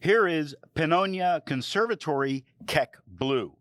Here is Pennonia Csontvary kek blue.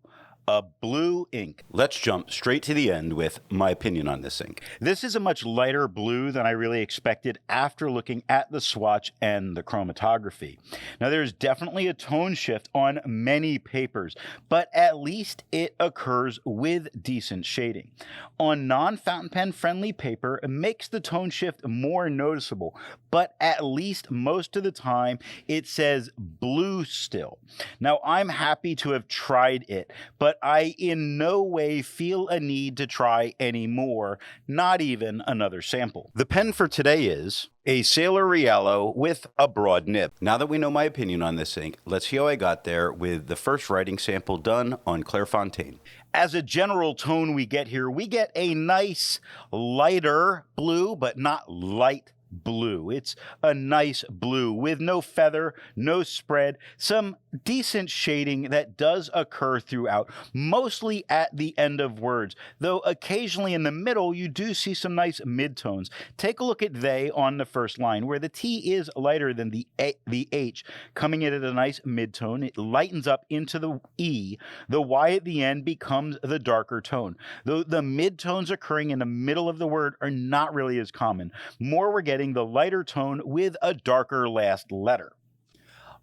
A blue ink. Let's jump straight to the end with my opinion on this ink. This is a much lighter blue than I really expected after looking at the swatch and the chromatography. Now there's definitely a tone shift on many papers, but at least it occurs with decent shading. On non-fountain pen friendly paper, it makes the tone shift more noticeable, but at least most of the time it says blue still. Now I'm happy to have tried it, but I in no way feel a need to try any more, not even another sample. The pen for today is a Sailor Riallo with a broad nib. Now that we know my opinion on this ink, let's see how I got there with the first writing sample done on Clairfontaine. As a general tone we get here, we get a nice lighter blue, but not light blue. It's a nice blue with no feather, no spread, some decent shading that does occur throughout, mostly at the end of words, though occasionally in the middle you do see some nice midtones. Take a look at they on the first line, where the T is lighter than the H, coming in at a nice midtone. It lightens up into the E. The Y at the end becomes the darker tone, though the midtones occurring in the middle of the word are not really as common. More we're getting the lighter tone with a darker last letter.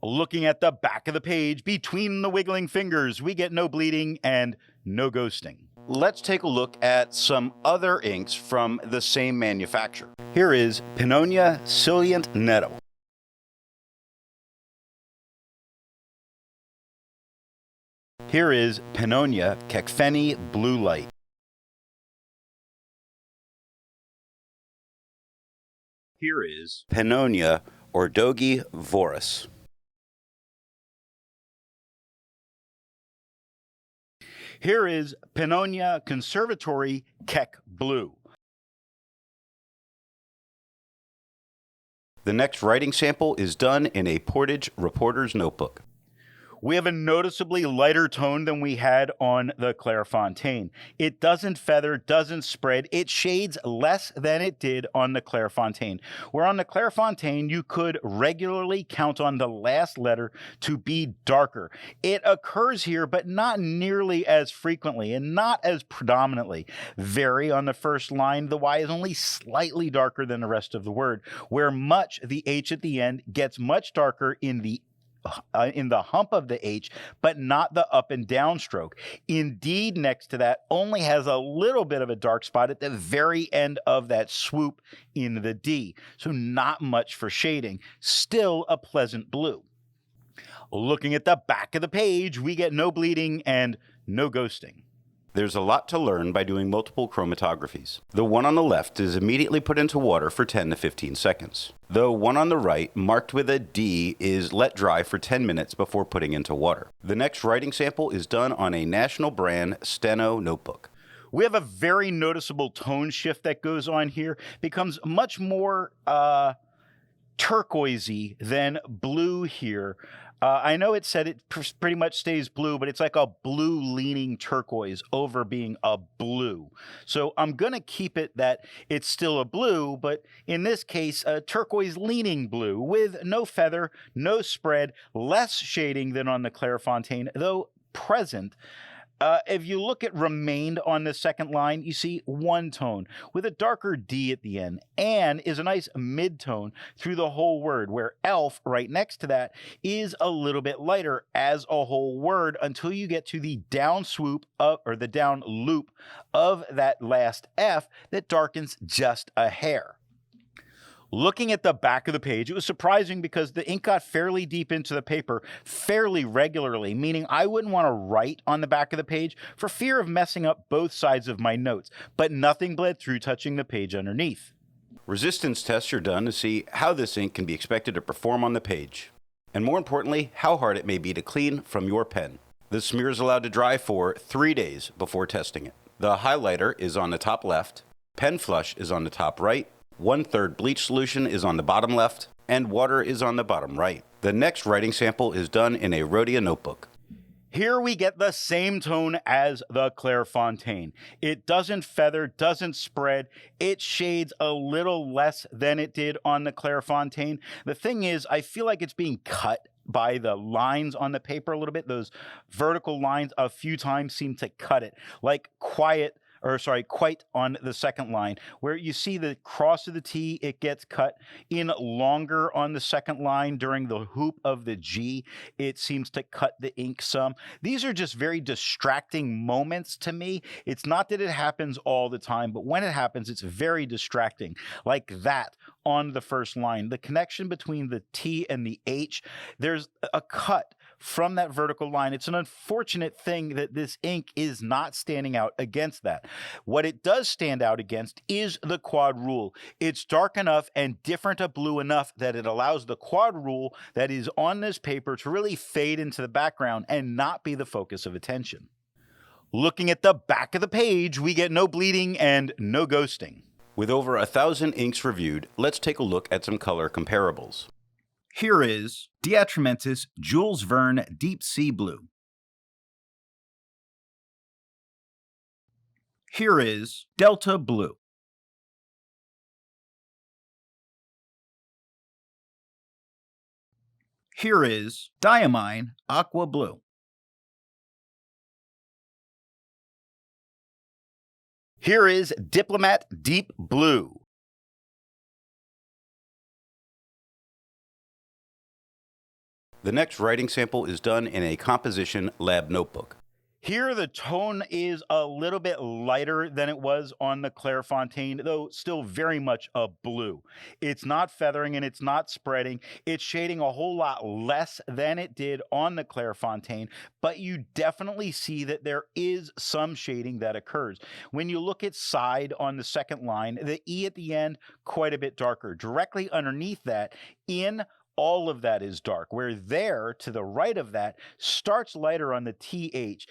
Looking at the back of the page, between the wiggling fingers, we get no bleeding and no ghosting. Let's take a look at some other inks from the same manufacturer. Here is Pennonia Csontvary kek. Here is Pennonia Csontvary kek blue light. Here is Pennonia Rhodia Voris. Here is Pennonia Csontvary kek blue. The next writing sample is done in a Portage reporter's notebook. We have a noticeably lighter tone than we had on the Clairfontaine. It doesn't feather, doesn't spread. It shades less than it did on the Clairfontaine. Where on the Clairfontaine, you could regularly count on the last letter to be darker. It occurs here, but not nearly as frequently and not as predominantly. Very on the first line, the Y is only slightly darker than the rest of the word, where much, the H at the end, gets much darker in the hump of the H, but not the up and down stroke. Indeed, next to that only has a little bit of a dark spot at the very end of that swoop in the D. So not much for shading. Still a pleasant blue. Looking at the back of the page, we get no bleeding and no ghosting. There's a lot to learn by doing multiple chromatographies. The one on the left is immediately put into water for 10 to 15 seconds. The one on the right, marked with a D, is let dry for 10 minutes before putting into water. The next writing sample is done on a national brand Steno notebook. We have a very noticeable tone shift that goes on here. Becomes much more turquoisey than blue here. I know it said it pretty much stays blue, but it's like a blue leaning turquoise over being a blue. So I'm going to keep it that it's still a blue, but in this case, a turquoise leaning blue with no feather, no spread, less shading than on the Clairfontaine, though present. If you look at remained on the second line, you see one tone with a darker D at the end, and is a nice mid-tone through the whole word, where elf right next to that is a little bit lighter as a whole word until you get to the down swoop of, or the down loop of that last F that darkens just a hair. Looking at the back of the page, it was surprising because the ink got fairly deep into the paper fairly regularly, meaning I wouldn't want to write on the back of the page for fear of messing up both sides of my notes, but nothing bled through touching the page underneath. Resistance tests are done to see how this ink can be expected to perform on the page, and more importantly, how hard it may be to clean from your pen. The smear is allowed to dry for 3 days before testing it. The highlighter is on the top left, pen flush is on the top right, 1/3 bleach solution is on the bottom left, and water is on the bottom right. The next writing sample is done in a Rhodia notebook. Here we get the same tone as the Clairfontaine. It doesn't feather, doesn't spread. It shades a little less than it did on the Clairfontaine. The thing is, I feel like it's being cut by the lines on the paper a little bit. Those vertical lines a few times seem to cut it, like quite on the second line, where you see the cross of the T, it gets cut in longer on the second line during the hoop of the G. It seems to cut the ink some. These are just very distracting moments to me. It's not that it happens all the time, but when it happens, it's very distracting. Like that on the first line. The connection between the T and the H, there's a cut from that vertical line. It's an unfortunate thing that this ink is not standing out against that. What it does stand out against is the quad rule. It's dark enough and different a blue enough that it allows the quad rule that is on this paper to really fade into the background and not be the focus of attention. Looking at the back of the page, we get no bleeding and no ghosting. With over 1,000 inks reviewed, let's take a look at some color comparables. Here is Diatramentis Jules Verne Deep Sea Blue. Here is Delta Blue. Here is Diamine Aqua Blue. Here is Diplomat Deep Blue. The next writing sample is done in a composition lab notebook. Here the tone is a little bit lighter than it was on the Clairfontaine, though still very much a blue. It's not feathering and it's not spreading. It's shading a whole lot less than it did on the Clairfontaine, but you definitely see that there is some shading that occurs. When you look at side on the second line, the E at the end, quite a bit darker. Directly underneath that, in all of that is dark, where there, to the right of that, starts lighter on the TH.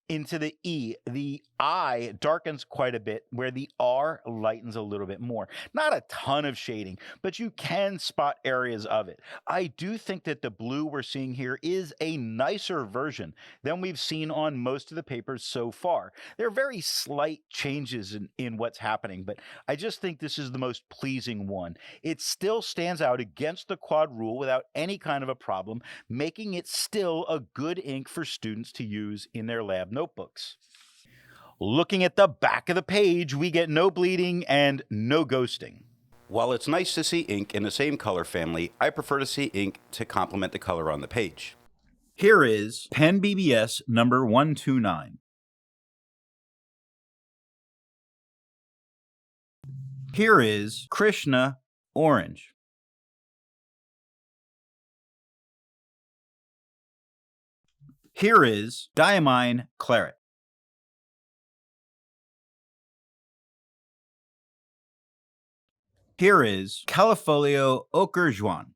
Into the E, the I darkens quite a bit, where the R lightens a little bit more. Not a ton of shading, but you can spot areas of it. I do think that the blue we're seeing here is a nicer version than we've seen on most of the papers so far. There are very slight changes in what's happening, but I just think this is the most pleasing one. It still stands out against the quad rule without any kind of a problem, making it still a good ink for students to use in their lab notebooks. Looking at the back of the page, we get no bleeding and no ghosting. While it's nice to see ink in the same color family, I prefer to see ink to complement the color on the page. Here is Pen BBS number 129. Here is Krishna Orange. Here is Diamine Claret. Here is Califolio Ochre Juan.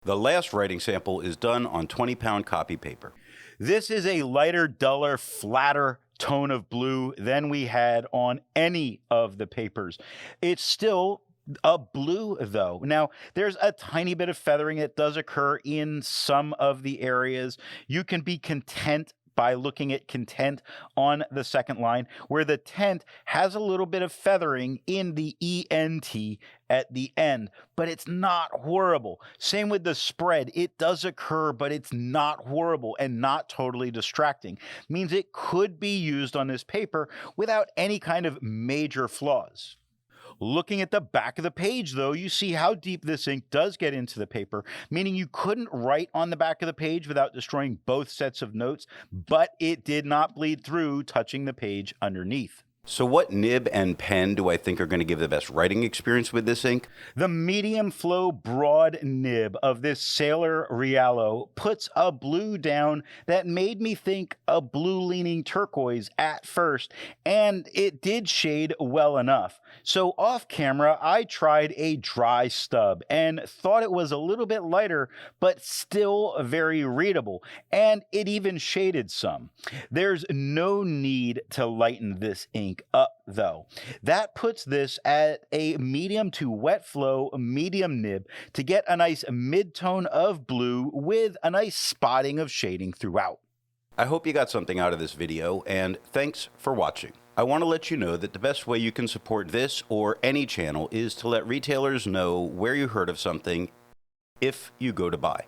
The last writing sample is done on 20-pound copy paper. This is a lighter, duller, flatter tone of blue than we had on any of the papers. It's still a blue, though. Now, there's a tiny bit of feathering that does occur in some of the areas. You can be content by looking at content on the second line, where the tent has a little bit of feathering in the ENT at the end, but it's not horrible. Same with the spread. It does occur, but it's not horrible and not totally distracting. Means it could be used on this paper without any kind of major flaws. Looking at the back of the page, though, you see how deep this ink does get into the paper, meaning you couldn't write on the back of the page without destroying both sets of notes, but it did not bleed through, touching the page underneath. So what nib and pen do I think are going to give the best writing experience with this ink? The medium flow broad nib of this Sailor Riallo puts a blue down that made me think a blue leaning turquoise at first, and it did shade well enough. So off camera, I tried a dry stub and thought it was a little bit lighter, but still very readable, and it even shaded some. There's no need to lighten this ink up, though. That puts this at a medium to wet flow medium nib to get a nice mid-tone of blue with a nice spotting of shading throughout. I hope you got something out of this video, and thanks for watching. I want to let you know that the best way you can support this or any channel is to let retailers know where you heard of something if you go to buy.